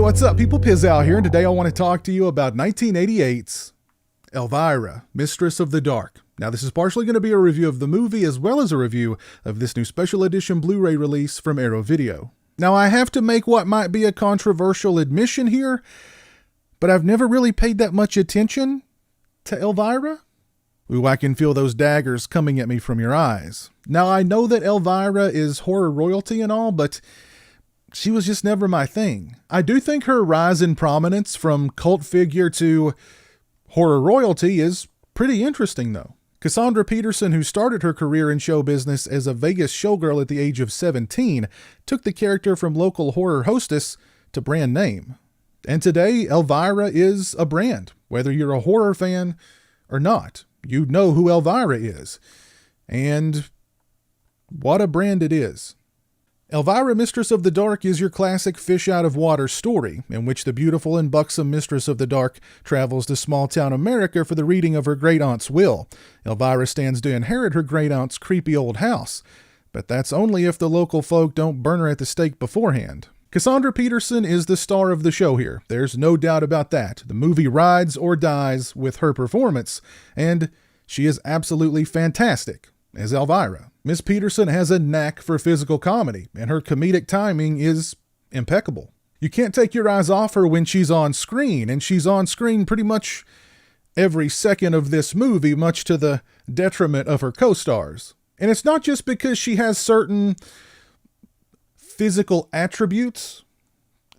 What's up, people? Pizowell here, and today I want to talk to you about 1988's Elvira, Mistress of the Dark. Now, this is partially going to be a review of the movie as well as a review of this new special edition Blu-ray release from Arrow Video. Now, I have to make what might be a controversial admission here, but I've never really paid that much attention to Elvira. Ooh, I can feel those daggers coming at me from your eyes. Now, I know that Elvira is horror royalty and all, but she was just never my thing. I do think her rise in prominence from cult figure to horror royalty is pretty interesting, though. Cassandra Peterson, who started her career in show business as a Vegas showgirl at the age of 17, took the character from local horror hostess to brand name. And today, Elvira is a brand. Whether you're a horror fan or not, you know who Elvira is. And what a brand it is. Elvira, Mistress of the Dark is your classic fish-out-of-water story, in which the beautiful and buxom Mistress of the Dark travels to small-town America for the reading of her great-aunt's will. Elvira stands to inherit her great-aunt's creepy old house, but that's only if the local folk don't burn her at the stake beforehand. Cassandra Peterson is the star of the show here. There's no doubt about that. The movie rides or dies with her performance, and she is absolutely fantastic as Elvira. Miss Peterson has a knack for physical comedy, and her comedic timing is impeccable. You can't take your eyes off her when she's on screen, and she's on screen pretty much every second of this movie, much to the detriment of her co-stars. And it's not just because she has certain physical attributes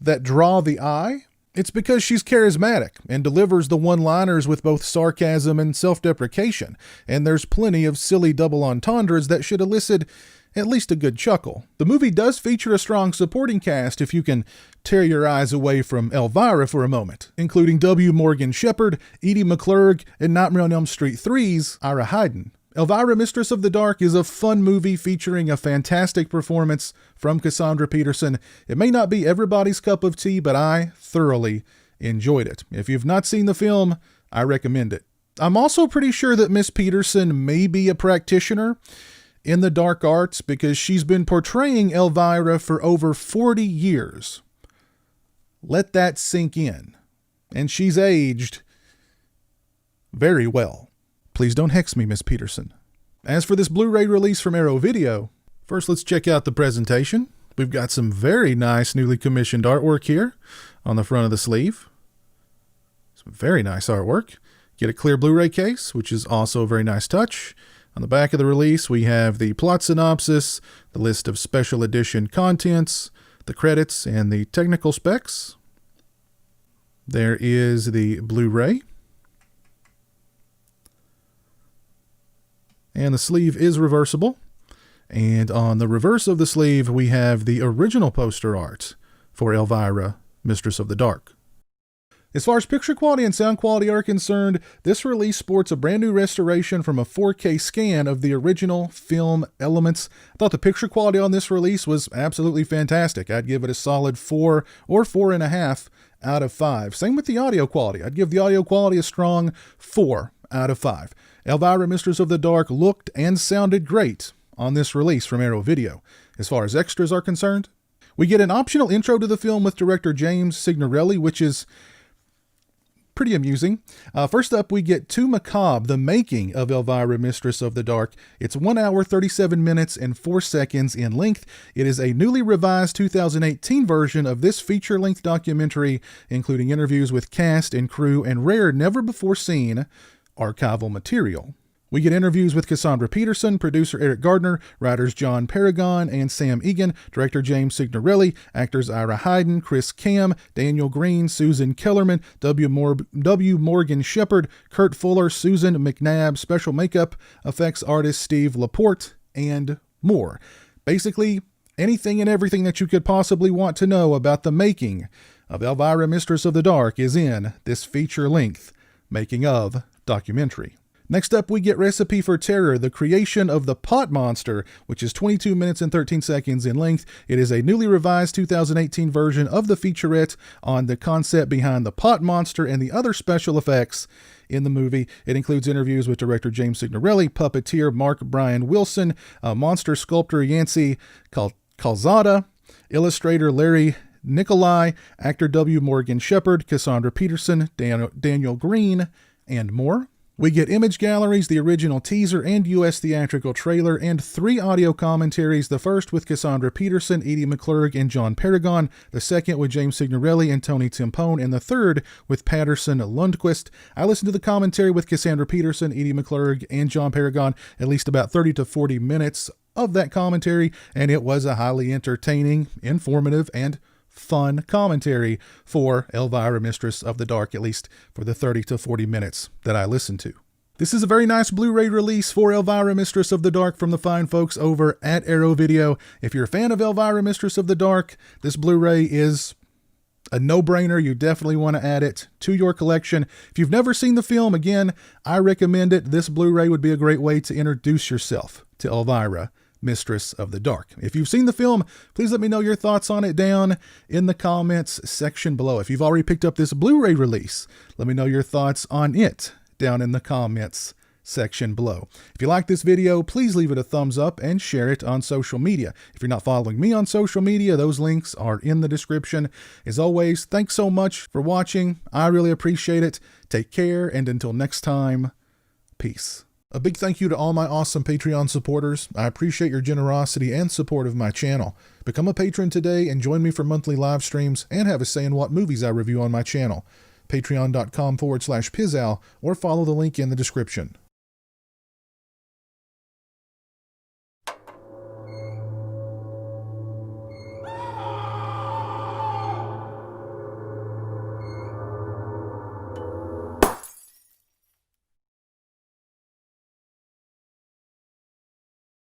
that draw the eye. It's because she's charismatic and delivers the one-liners with both sarcasm and self-deprecation, and there's plenty of silly double entendres that should elicit at least a good chuckle. The movie does feature a strong supporting cast if you can tear your eyes away from Elvira for a moment, including W. Morgan Shepard, Edie McClurg, and Nightmare on Elm Street 3's Ira Hayden. Elvira, Mistress of the Dark is a fun movie featuring a fantastic performance from Cassandra Peterson. It may not be everybody's cup of tea, but I thoroughly enjoyed it. If you've not seen the film, I recommend it. I'm also pretty sure that Miss Peterson may be a practitioner in the dark arts because she's been portraying Elvira for over 40 years. Let that sink in. And she's aged very well. Please don't hex me, Miss Peterson. As for this Blu-ray release from Arrow Video, first let's check out the presentation. We've got some very nice newly commissioned artwork here on the front of the sleeve. Some very nice artwork. Get a clear Blu-ray case, which is also a very nice touch. On the back of the release, we have the plot synopsis, the list of special edition contents, the credits, and the technical specs. There is the Blu-ray. And the sleeve is reversible. And on the reverse of the sleeve, we have the original poster art for Elvira, Mistress of the Dark. As far as picture quality and sound quality are concerned, this release sports a brand new restoration from a 4K scan of the original film elements. I thought the picture quality on this release was absolutely fantastic. I'd give it a solid 4 or 4.5 out of 5. Same with the audio quality. I'd give the audio quality a strong 4 out of 5. Elvira, Mistress of the Dark looked and sounded great on this release from Arrow Video. As far as extras are concerned, we get an optional intro to the film with director James Signorelli, which is pretty amusing. First up, we get To Macabre, the making of Elvira, Mistress of the Dark. It's 1 hour, 37 minutes, and 4 seconds in length. It is a newly revised 2018 version of this feature-length documentary, including interviews with cast and crew and rare, never-before-seen archival material. We get interviews with Cassandra Peterson, producer Eric Gardner, writers John Paragon and Sam Egan, director James Signorelli, actors Ira Hayden, Chris Cam, Daniel Green, Susan Kellerman, W. Morgan Shepard, Kurt Fuller, Susan McNabb, special makeup effects artist Steve Laporte, and more. Basically, anything and everything that you could possibly want to know about the making of Elvira, Mistress of the Dark is in this feature-length making of documentary. Next up, we get Recipe for Terror, the creation of the Pot Monster, which is 22 minutes and 13 seconds in length. It is a newly revised 2018 version of the featurette on the concept behind the Pot Monster and the other special effects in the movie. It includes interviews with director James Signorelli, puppeteer Mark Brian Wilson, monster sculptor Yancey Calzada, illustrator Larry Nikolai, actor W. Morgan Shepard, Cassandra Peterson, Daniel Green, and more. We get image galleries, the original teaser and U.S. theatrical trailer, and 3 audio commentaries, the first with Cassandra Peterson, Edie McClurg, and John Paragon, the second with James Signorelli and Tony Timpone, and the third with Patterson Lundquist. I listened to the commentary with Cassandra Peterson, Edie McClurg, and John Paragon, at least about 30 to 40 minutes of that commentary, and it was a highly entertaining, informative, and fun commentary for Elvira, Mistress of the Dark, at least for the 30 to 40 minutes that I listened to. This is a very nice Blu-ray release for Elvira, Mistress of the Dark from the fine folks over at Arrow Video. If you're a fan of Elvira, Mistress of the Dark, this Blu-ray is a no-brainer. You definitely want to add it to your collection. If you've never seen the film, again, I recommend it. This Blu-ray would be a great way to introduce yourself to Elvira, Mistress of the Dark. If you've seen the film, please let me know your thoughts on it down in the comments section below. If you've already picked up this Blu-ray release, let me know your thoughts on it down in the comments section below. If you like this video, please leave it a thumbs up and share it on social media. If you're not following me on social media, those links are in the description. As always, thanks so much for watching. I really appreciate it. Take care, and until next time, peace. A big thank you to all my awesome Patreon supporters. I appreciate your generosity and support of my channel. Become a patron today and join me for monthly live streams and have a say in what movies I review on my channel. Patreon.com/pizowell or follow the link in the description.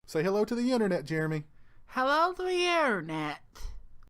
Say hello to the internet, Jeremy. Hello to the internet.